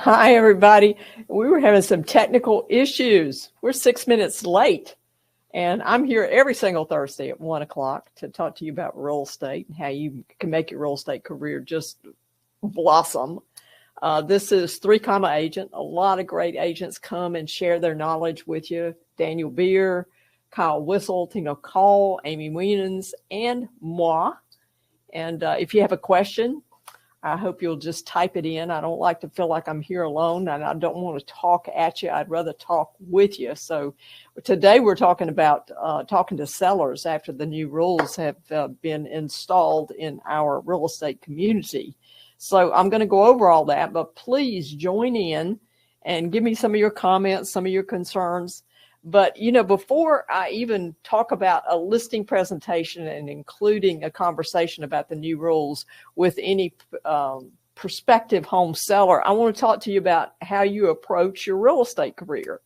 Hi, everybody. We were having some technical issues. We're 6 minutes late, and I'm here every single Thursday at 1 o'clock to talk to you about real estate and how you can make your real estate career just blossom. This is 3 Agent. A lot of great agents come and share their knowledge with you. Daniel Beer, Kyle Whistle, Tino Call, Amy Wienans, and moi. And if you have a question, I hope you'll just type it in. I don't like to feel like I'm here alone, and I don't want to talk at you. I'd rather talk with you. So today we're talking about talking to sellers after the new rules have been installed in our real estate community. So I'm going to go over all that, but please join in and give me some of your comments, some of your concerns. But, before I even talk about a listing presentation and including a conversation about the new rules with any prospective home seller, I want to talk to you about how you approach your real estate career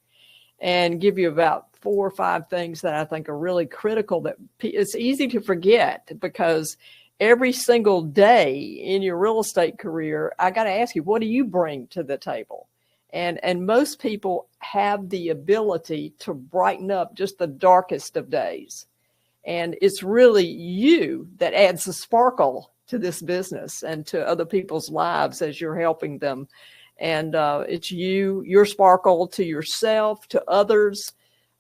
and give you about 4 or 5 things that I think are really critical that it's easy to forget, because every single day in your real estate career, I got to ask you, what do you bring to the table? And most people have the ability to brighten up just the darkest of days. And it's really you that adds the sparkle to this business and to other people's lives as you're helping them. And it's your sparkle to yourself, to others.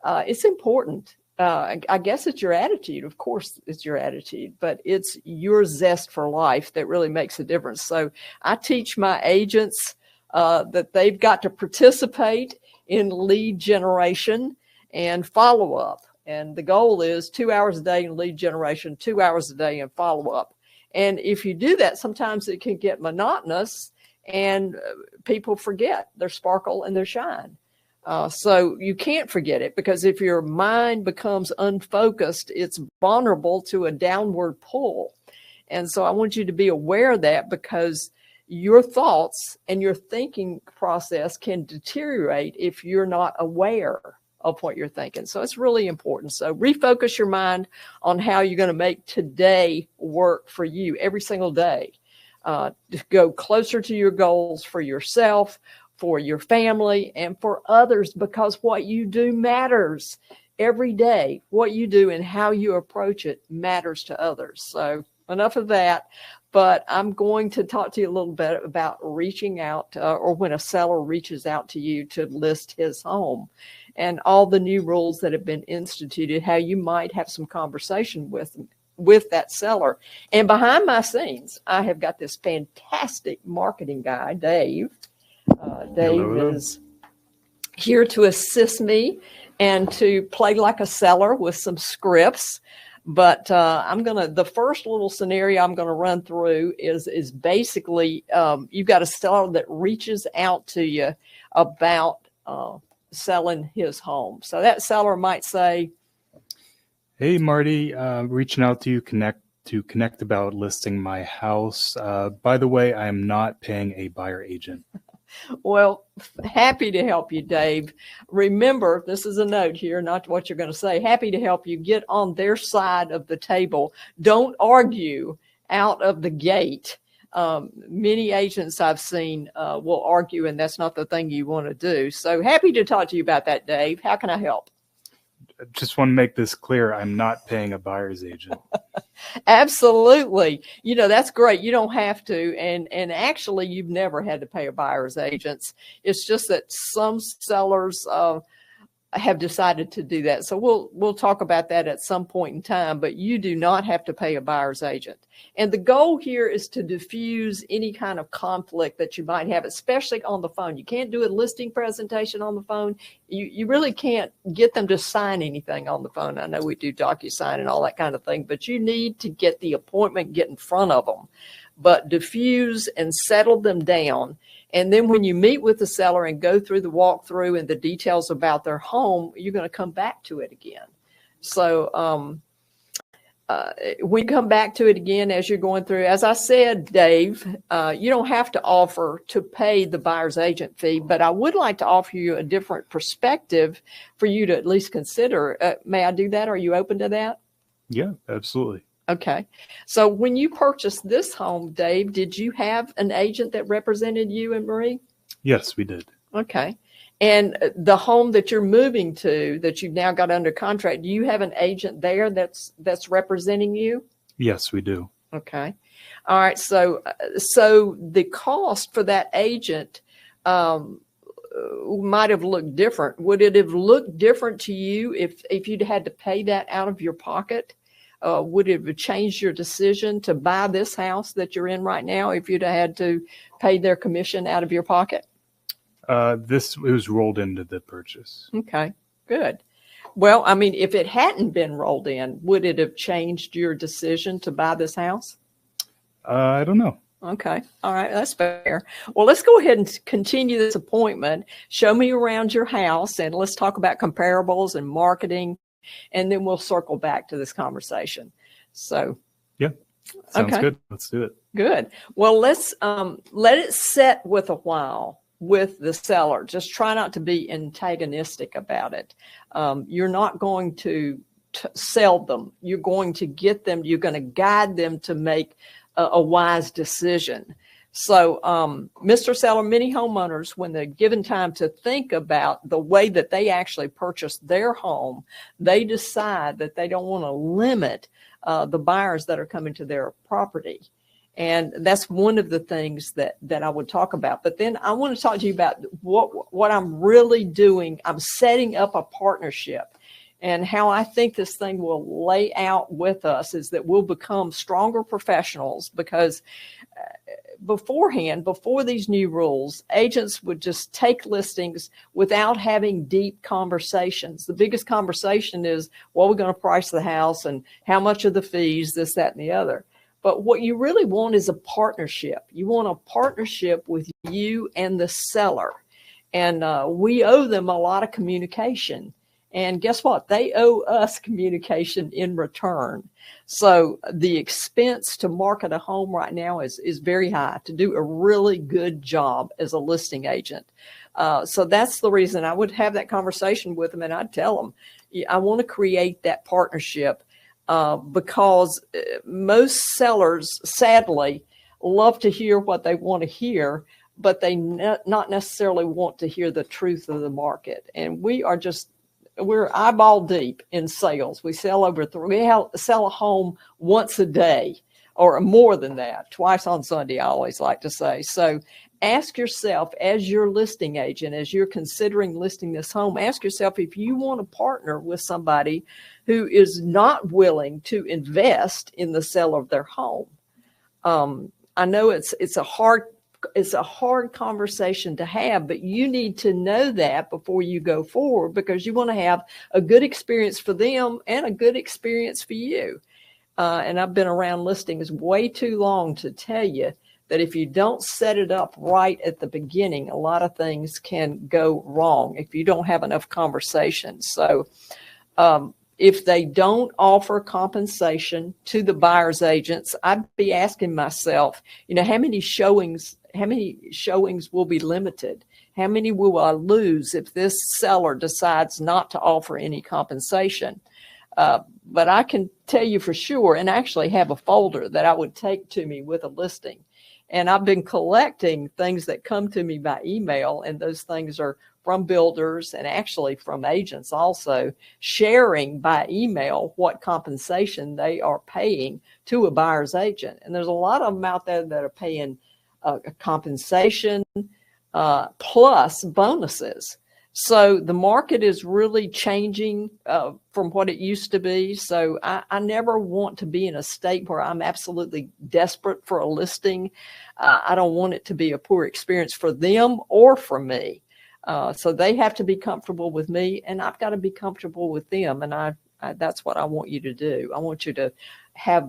It's important. I guess it's your attitude. Of course, it's your attitude, but it's your zest for life that really makes a difference. So I teach my agents that they've got to participate in lead generation and follow up. And the goal is 2 hours a day in lead generation, 2 hours a day in follow up. And if you do that, sometimes it can get monotonous and people forget their sparkle and their shine. So you can't forget it, because if your mind becomes unfocused, it's vulnerable to a downward pull. And so I want you to be aware of that, because your thoughts and your thinking process can deteriorate if you're not aware of what you're thinking. So it's really important. So refocus your mind on how you're going to make today work for you every single day. To go closer to your goals for yourself, for your family, and for others, because what you do matters every day. What you do and how you approach it matters to others. So enough of that. But I'm going to talk to you a little bit about reaching out or when a seller reaches out to you to list his home, and all the new rules that have been instituted, how you might have some conversation with that seller. And behind my scenes, I have got this fantastic marketing guy, Dave. Dave is here to assist me and to play like a seller with some scripts. But the first little scenario I'm going to run through is basically you've got a seller that reaches out to you about selling his home. So that seller might say, "Hey, Marty, reaching out to you connect about listing my house. By the way, I am not paying a buyer agent." Well, happy to help you, Dave. Remember, this is a note here, not what you're going to say. Happy to help you get on their side of the table. Don't argue out of the gate. Many agents I've seen will argue, and that's not the thing you want to do. So happy to talk to you about that, Dave. How can I help? I just want to make this clear. I'm not paying a buyer's agent. Absolutely. That's great. You don't have to. And actually, you've never had to pay a buyer's agent. It's just that some sellers have decided to do that. So we'll talk about that at some point in time, but you do not have to pay a buyer's agent. And the goal here is to diffuse any kind of conflict that you might have, especially on the phone. You can't do a listing presentation on the phone. You really can't get them to sign anything on the phone. I know we do DocuSign and all that kind of thing, but you need to get the appointment, get in front of them, but diffuse and settle them down. And then when you meet with the seller and go through the walkthrough and the details about their home, you're going to come back to it again. So when you come back to it again, as you're going through, as I said, Dave, you don't have to offer to pay the buyer's agent fee, but I would like to offer you a different perspective for you to at least consider. May I do that? Are you open to that? Yeah, absolutely. Okay. So when you purchased this home, Dave, did you have an agent that represented you and Marie? Yes, we did. Okay. And the home that you're moving to, that you've now got under contract, do you have an agent there that's representing you? Yes, we do. Okay. All right. So the cost for that agent might have looked different. Would it have looked different to you if you'd had to pay that out of your pocket? Would it have changed your decision to buy this house that you're in right now if you'd have had to pay their commission out of your pocket? It was rolled into the purchase. Okay, good. Well, I mean, if it hadn't been rolled in, would it have changed your decision to buy this house? I don't know. Okay. All right. That's fair. Well, let's go ahead and continue this appointment. Show me around your house and let's talk about comparables and marketing, and then we'll circle back to this conversation. So, yeah, sounds okay. Good. Let's do it. Good. Well, let's let it set with a while with the seller. Just try not to be antagonistic about it. You're not going to sell them. You're going to get them. You're going to guide them to make a wise decision. So, Mr. Seller, many homeowners, when they're given time to think about the way that they actually purchase their home, they decide that they don't want to limit the buyers that are coming to their property. And that's one of the things that I would talk about. But then I want to talk to you about what I'm really doing. I'm setting up a partnership. And how I think this thing will lay out with us is that we'll become stronger professionals, because beforehand, before these new rules, agents would just take listings without having deep conversations. The biggest conversation is, well, we're going to price the house and how much are the fees, this, that, and the other. But what you really want is a partnership. You want a partnership with you and the seller. And we owe them a lot of communication. And guess what? They owe us communication in return. So the expense to market a home right now is very high, to do a really good job as a listing agent. So that's the reason I would have that conversation with them, and I'd tell them, I want to create that partnership because most sellers, sadly, love to hear what they want to hear, but they not necessarily want to hear the truth of the market. And we're eyeball deep in sales. We sell sell a home once a day, or more than that, twice on Sunday, I always like to say. So ask yourself, as your listing agent, as you're considering listing this home, ask yourself if you want to partner with somebody who is not willing to invest in the sale of their home. I know it's a hard conversation to have, but you need to know that before you go forward, because you want to have a good experience for them and a good experience for you. And I've been around listings way too long to tell you that if you don't set it up right at the beginning, a lot of things can go wrong if you don't have enough conversation. So if they don't offer compensation to the buyer's agents, I'd be asking myself, how many showings will be limited? How many will I lose if this seller decides not to offer any compensation? But I can tell you for sure, and actually have a folder that I would take to me with a listing. And I've been collecting things that come to me by email, and those things are from builders and actually from agents also, sharing by email what compensation they are paying to a buyer's agent. And there's a lot of them out there that are paying compensation plus bonuses. So the market is really changing from what it used to be. So I never want to be in a state where I'm absolutely desperate for a listing. I don't want it to be a poor experience for them or for me. So they have to be comfortable with me, and I've got to be comfortable with them. And that's what I want you to do. I want you to have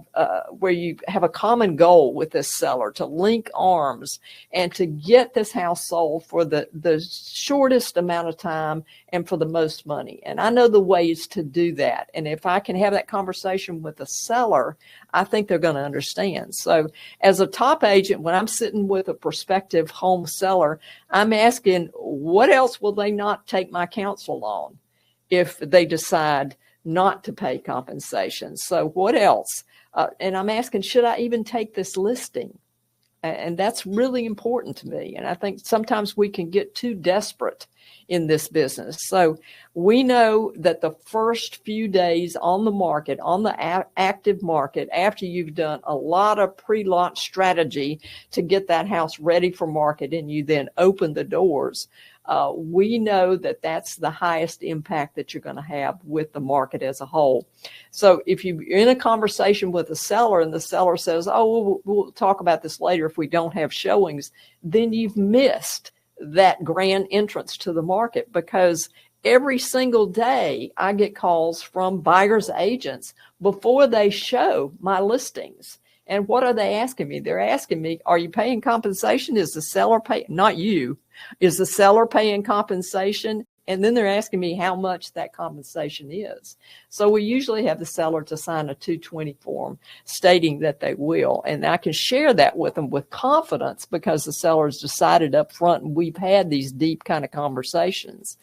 where you have a common goal with this seller, to link arms and to get this house sold for the shortest amount of time and for the most money. And I know the ways to do that. And if I can have that conversation with the seller, I think they're going to understand. So as a top agent, when I'm sitting with a prospective home seller, I'm asking, what else will they not take my counsel on if they decide not to pay compensation? So what else? And I'm asking, should I even take this listing? And that's really important to me. And I think sometimes we can get too desperate in this business. So we know that the first few days on the market, on the active market, after you've done a lot of pre-launch strategy to get that house ready for market and you then open the doors, we know that that's the highest impact that you're going to have with the market as a whole. So if you're in a conversation with a seller and the seller says, oh, we'll talk about this later if we don't have showings, then you've missed that grand entrance to the market, because every single day I get calls from buyers agents before they show my listings. And what are they asking me? They're asking me, are you paying compensation? Is the seller paying? Not you. Is the seller paying compensation? And then they're asking me how much that compensation is. So we usually have the seller to sign a 220 form stating that they will. And I can share that with them with confidence because the seller's decided up front and we've had these deep kind of conversations.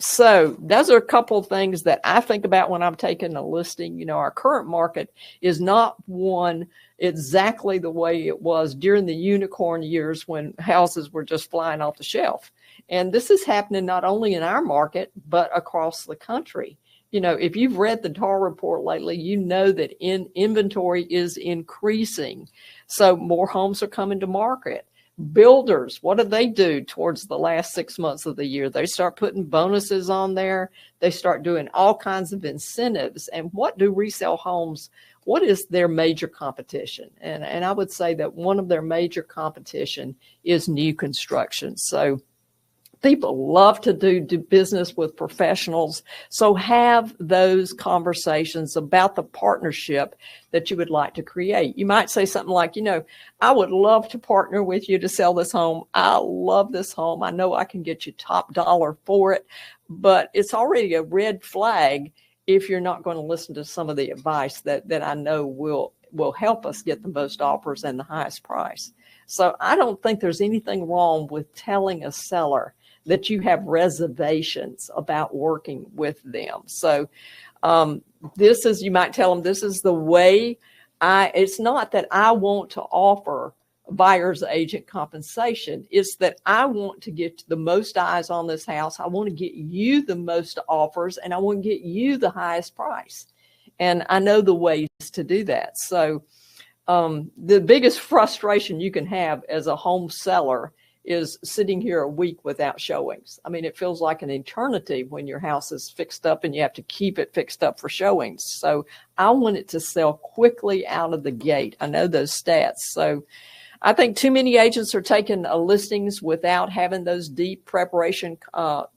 So those are a couple of things that I think about when I'm taking a listing. You know, our current market is not one exactly the way it was during the unicorn years when houses were just flying off the shelf. And this is happening not only in our market, but across the country. You know, if you've read the TAR report lately, you know that inventory is increasing. So more homes are coming to market. Builders, what do they do towards the last 6 months of the year? They start putting bonuses on there. They start doing all kinds of incentives. And what do resale homes, what is their major competition? And I would say that one of their major competition is new construction. So people love to do business with professionals. So have those conversations about the partnership that you would like to create. You might say something like, you know, I would love to partner with you to sell this home. I love this home. I know I can get you top dollar for it, but it's already a red flag if you're not going to listen to some of the advice that I know will help us get the most offers and the highest price. So I don't think there's anything wrong with telling a seller that you have reservations about working with them. So this is, you might tell them, this is the way it's not that I want to offer buyer's agent compensation. It's that I want to get the most eyes on this house. I want to get you the most offers and I want to get you the highest price. And I know the ways to do that. So the biggest frustration you can have as a home seller is sitting here a week without showings. I mean, it feels like an eternity when your house is fixed up and you have to keep it fixed up for showings. So I want it to sell quickly out of the gate. I know those stats. So I think too many agents are taking listings without having those deep preparation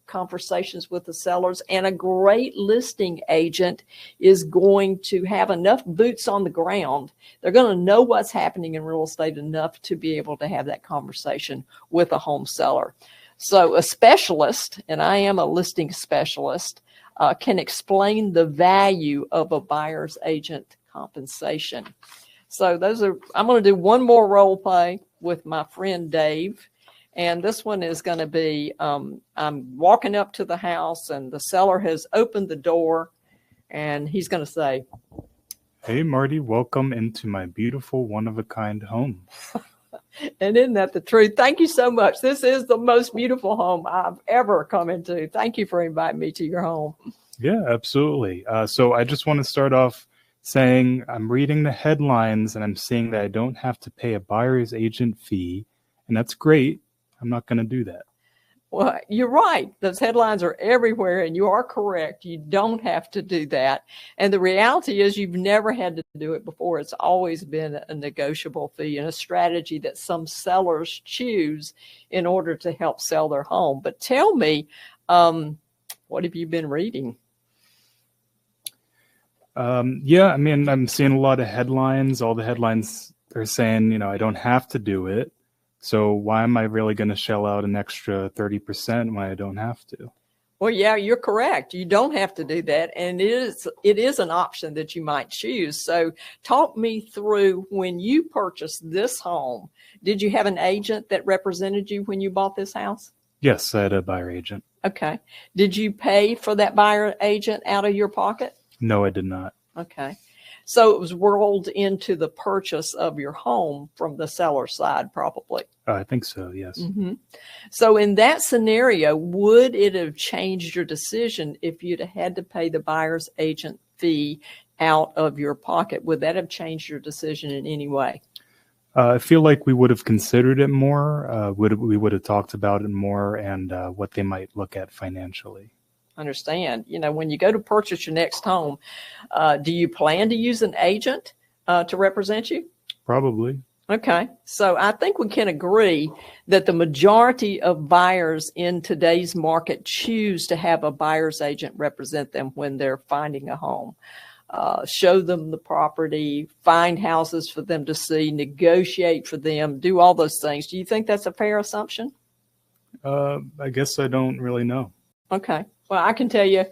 conversations with the sellers. And a great listing agent is going to have enough boots on the ground. They're going to know what's happening in real estate enough to be able to have that conversation with a home seller. So a specialist, and I am a listing specialist, can explain the value of a buyer's agent compensation. So I'm going to do one more role play with my friend Dave. And this one is going to be, I'm walking up to the house and the seller has opened the door and he's going to say, "Hey, Marty, welcome into my beautiful one-of-a-kind home." And isn't that the truth? Thank you so much. This is the most beautiful home I've ever come into. Thank you for inviting me to your home. Yeah, absolutely. So I just want to start off saying I'm reading the headlines and I'm seeing that I don't have to pay a buyer's agent fee. And that's great. I'm not going to do that. Well, you're right. Those headlines are everywhere and you are correct. You don't have to do that. And the reality is you've never had to do it before. It's always been a negotiable fee and a strategy that some sellers choose in order to help sell their home. But tell me, what have you been reading? Yeah, I mean, I'm seeing a lot of headlines. All the headlines are saying, you know, I don't have to do it. So why am I really going to shell out an extra 30% when I don't have to? Well, yeah, you're correct. You don't have to do that. And it is an option that you might choose. So talk me through when you purchased this home. Did you have an agent that represented you when you bought this house? Yes, I had a buyer agent. Okay. Did you pay for that buyer agent out of your pocket? No, I did not. Okay. So it was rolled into the purchase of your home from the seller side, probably. I think so, yes. Mm-hmm. So in that scenario, would it have changed your decision if you'd have had to pay the buyer's agent fee out of your pocket? Would that have changed your decision in any way? I feel like we would have considered it more. We would have talked about it more and what they might look at financially. Understand, when you go to purchase your next home, do you plan to use an agent to represent you? Probably. Okay. So I think we can agree that the majority of buyers in today's market choose to have a buyer's agent represent them when they're finding a home. Show them the property, find houses for them to see, negotiate for them, do all those things. Do you think that's a fair assumption? I guess I don't really know. Okay. Well, I can tell you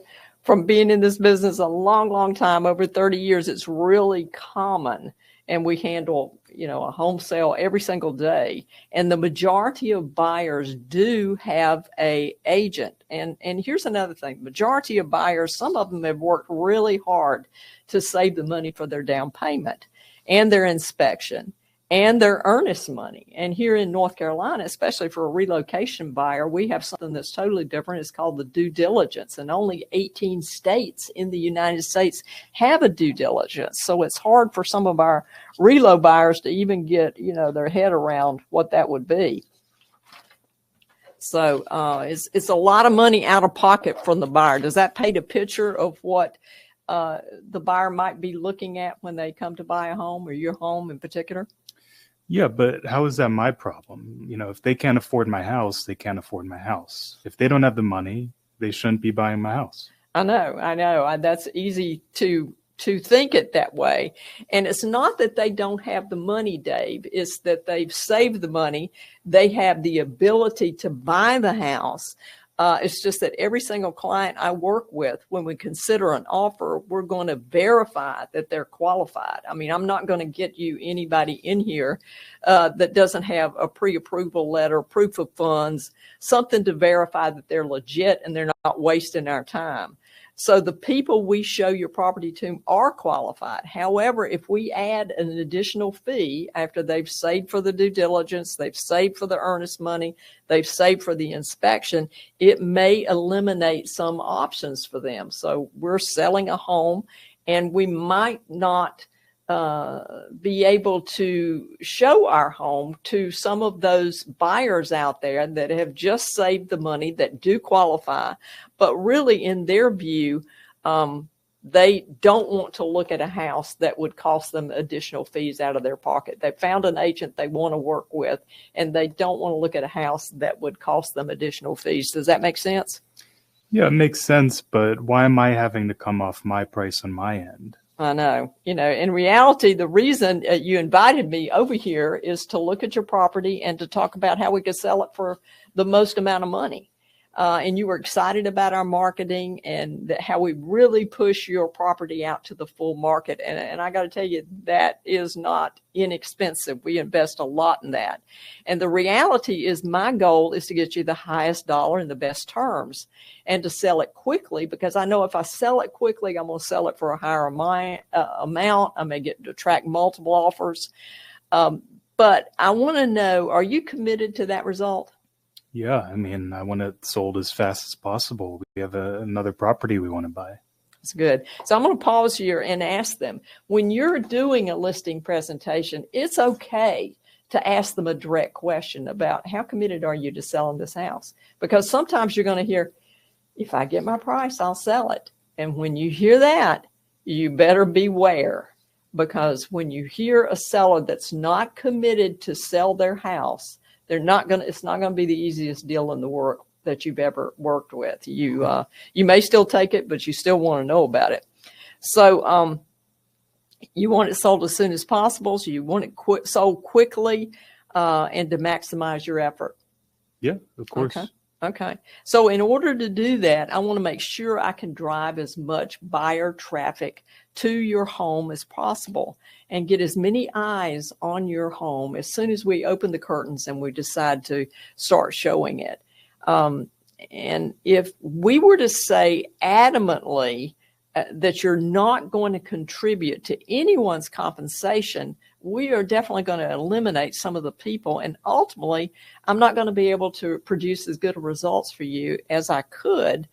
from being in this business a long, long time, over 30 years, it's really common. And we handle, a home sale every single day. And the majority of buyers do have an agent. And here's another thing. Majority of buyers, some of them have worked really hard to save the money for their down payment and their inspection and their earnest money. And here in North Carolina, especially for a relocation buyer, we have something that's totally different. It's called the due diligence, and only 18 states in the United States have a due diligence. So it's hard for some of our relo buyers to even get, their head around what that would be. So it's a lot of money out of pocket from the buyer. Does that paint a picture of what the buyer might be looking at when they come to buy a home, or your home in particular? Yeah, but how is that my problem? If they can't afford my house, they can't afford my house. If they don't have the money, they shouldn't be buying my house. I know. That's easy to think it that way. And it's not that they don't have the money, Dave. It's that they've saved the money. They have the ability to buy the house. It's just that every single client I work with, when we consider an offer, we're going to verify that they're qualified. I mean, I'm not going to get you anybody in here that doesn't have a pre-approval letter, proof of funds, something to verify that they're legit and they're not wasting our time. So the people we show your property to are qualified. However, if we add an additional fee after they've saved for the due diligence, they've saved for the earnest money, they've saved for the inspection, it may eliminate some options for them. So we're selling a home and we might not be able to show our home to some of those buyers out there that have just saved the money, that do qualify, but really in their view, they don't want to look at a house that would cost them additional fees out of their pocket. They found an agent they want to work with, and they don't want to look at a house that would cost them additional fees. Does that make sense? Yeah, it makes sense, but why am I having to come off my price on my end? I know. In reality, the reason you invited me over here is to look at your property and to talk about how we could sell it for the most amount of money. And you were excited about our marketing and how we really push your property out to the full market. And I got to tell you, that is not inexpensive. We invest a lot in that. And the reality is my goal is to get you the highest dollar and the best terms and to sell it quickly, because I know if I sell it quickly, I'm going to sell it for a higher amount. I may get to attract multiple offers. But I want to know, are you committed to that result? Yeah, I mean, I want it sold as fast as possible. We have another property we want to buy. That's good. So I'm going to pause here and ask them, when you're doing a listing presentation, it's okay to ask them a direct question about how committed are you to selling this house? Because sometimes you're going to hear, if I get my price, I'll sell it. And when you hear that, you better beware, because when you hear a seller that's not committed to sell their house, it's not going to be the easiest deal in the world that you've ever worked with. You may still take it, but you still want to know about it. So you want it sold as soon as possible. So you want it sold quickly and to maximize your effort. Yeah, of course. Okay. So in order to do that, I want to make sure I can drive as much buyer traffic to your home as possible and get as many eyes on your home as soon as we open the curtains and we decide to start showing it. And if we were to say adamantly, that you're not going to contribute to anyone's compensation, we are definitely going to eliminate some of the people. And ultimately, I'm not going to be able to produce as good results for you as I could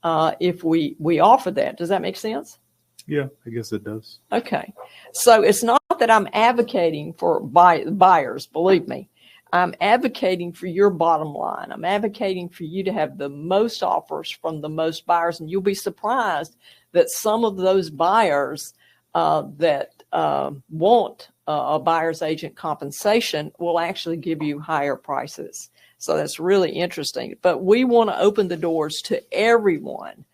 if we offer that. Does that make sense? Yeah, I guess it does. Okay. So it's not that I'm advocating for buyers, believe me. I'm advocating for your bottom line. I'm advocating for you to have the most offers from the most buyers. And you'll be surprised that some of those buyers that want a buyer's agent compensation will actually give you higher prices. So that's really interesting. But we want to open the doors to everyone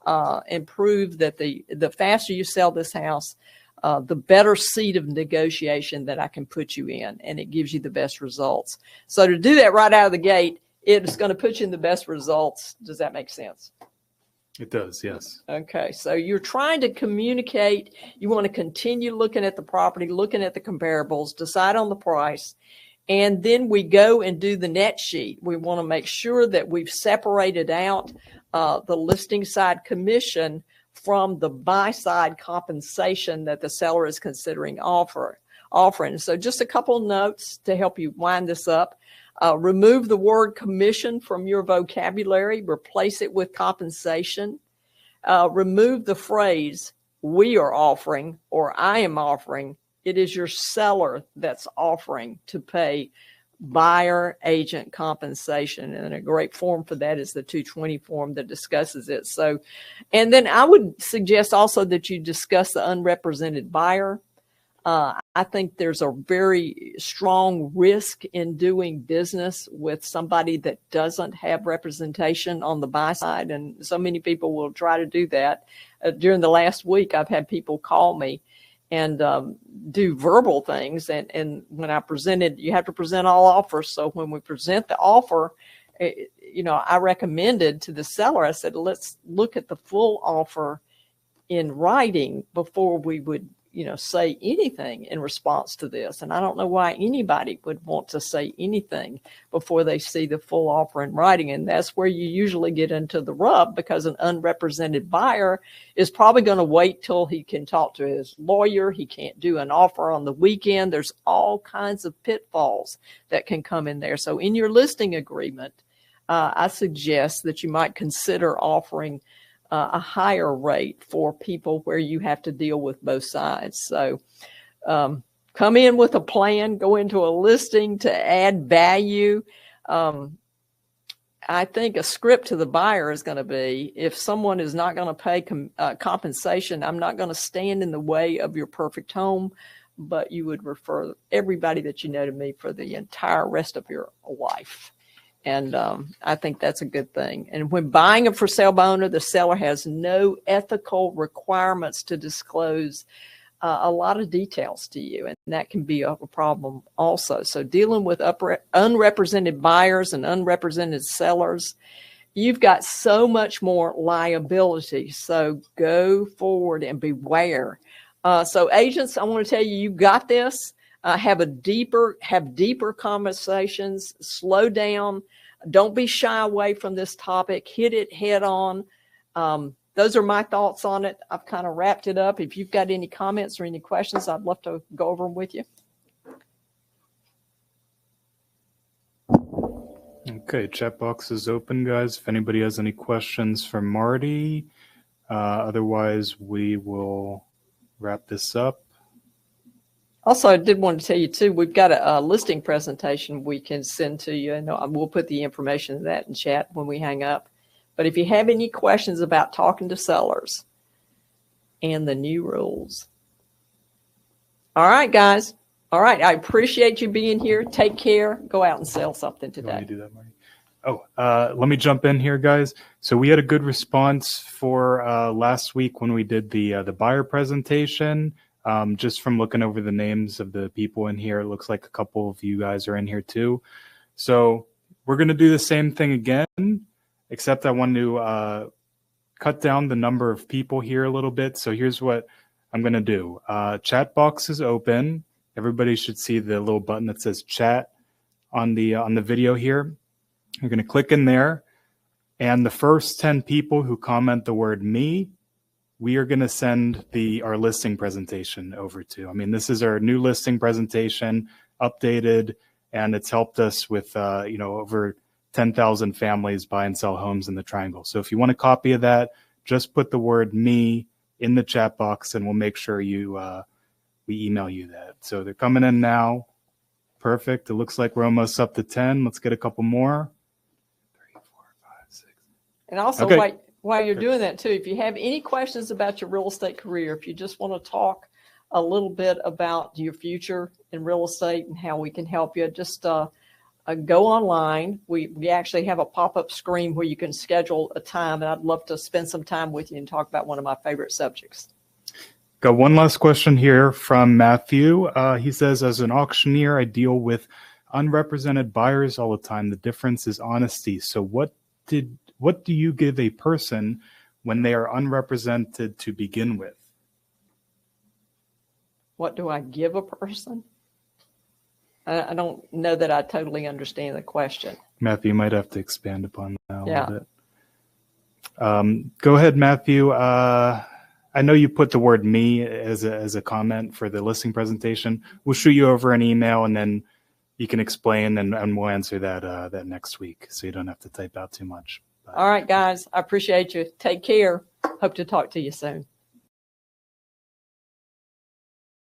and prove that the faster you sell this house, the better seat of negotiation that I can put you in, and it gives you the best results. So to do that right out of the gate, it's going to put you in the best results. Does that make sense? It does, yes. Okay, so you're trying to communicate. You want to continue looking at the property, looking at the comparables, decide on the price, and then we go and do the net sheet. We want to make sure that we've separated out the listing side commission from the buy side compensation that the seller is considering offering. So just a couple notes to help you wind this up. Remove the word commission from your vocabulary, replace it with compensation. Remove the phrase we are offering or I am offering. It is your seller that's offering to pay buyer agent compensation. And a great form for that is the 220 form that discusses it. So, and then I would suggest also that you discuss the unrepresented buyer. I think there's a very strong risk in doing business with somebody that doesn't have representation on the buy side. And so many people will try to do that. During the last week, I've had people call me and do verbal things. And when I presented, you have to present all offers. So when we present the offer, I recommended to the seller, I said, let's look at the full offer in writing before we would say anything in response to this. And I don't know why anybody would want to say anything before they see the full offer in writing. And that's where you usually get into the rub, because an unrepresented buyer is probably going to wait till he can talk to his lawyer. He can't do an offer on the weekend. There's all kinds of pitfalls that can come in there. So in your listing agreement, I suggest that you might consider offering a higher rate for people where you have to deal with both sides. So come in with a plan, go into a listing to add value. I think a script to the buyer is going to be, if someone is not going to pay compensation, I'm not going to stand in the way of your perfect home, but you would refer everybody that you know to me for the entire rest of your life. And I think that's a good thing. And when buying a for sale by owner, the seller has no ethical requirements to disclose a lot of details to you. And that can be a problem also. So dealing with unrepresented buyers and unrepresented sellers, you've got so much more liability. So go forward and beware. So agents, I want to tell you, you got this. Have deeper conversations, slow down. Don't be shy away from this topic. Hit it head on. Those are my thoughts on it. I've kind of wrapped it up. If you've got any comments or any questions, I'd love to go over them with you. Okay, chat box is open, guys. If anybody has any questions for Marty, otherwise we will wrap this up. Also, I did want to tell you, too, we've got a listing presentation we can send to you, and we'll put the information in that in chat when we hang up. But if you have any questions about talking to sellers and the new rules. All right, guys. All right. I appreciate you being here. Take care. Go out and sell something today. Let me do that, Marty. Let me jump in here, guys. So we had a good response for last week when we did the buyer presentation. Just from looking over the names of the people in here, it looks like a couple of you guys are in here too. So we're going to do the same thing again, except I want to cut down the number of people here a little bit. So here's what I'm going to do. Chat box is open. Everybody should see the little button that says chat on the video here. You're going to click in there, and the first 10 people who comment the word me we are going to send our listing presentation over to. I mean, this is our new listing presentation, updated, and it's helped us with, over 10,000 families buy and sell homes in the Triangle. So if you want a copy of that, just put the word "me" in the chat box, and we'll make sure we email you that. So they're coming in now. Perfect. It looks like we're almost up to 10. Let's get a couple more. 3, 4, 5, 6. And also, Okay. while you're doing that too, if you have any questions about your real estate career, if you just want to talk a little bit about your future in real estate and how we can help you, just go online. We actually have a pop-up screen where you can schedule a time, and I'd love to spend some time with you and talk about one of my favorite subjects. Got one last question here from Matthew. He says, as an auctioneer, I deal with unrepresented buyers all the time. The difference is honesty. So what do you give a person when they are unrepresented to begin with? What do I give a person? I don't know that I totally understand the question. Matthew, you might have to expand upon that a little bit. Go ahead, Matthew. I know you put the word "me" as a comment for the listing presentation. We'll shoot you over an email, and then you can explain, and we'll answer that next week, so you don't have to type out too much. All right, guys. I appreciate you. Take care. Hope to talk to you soon.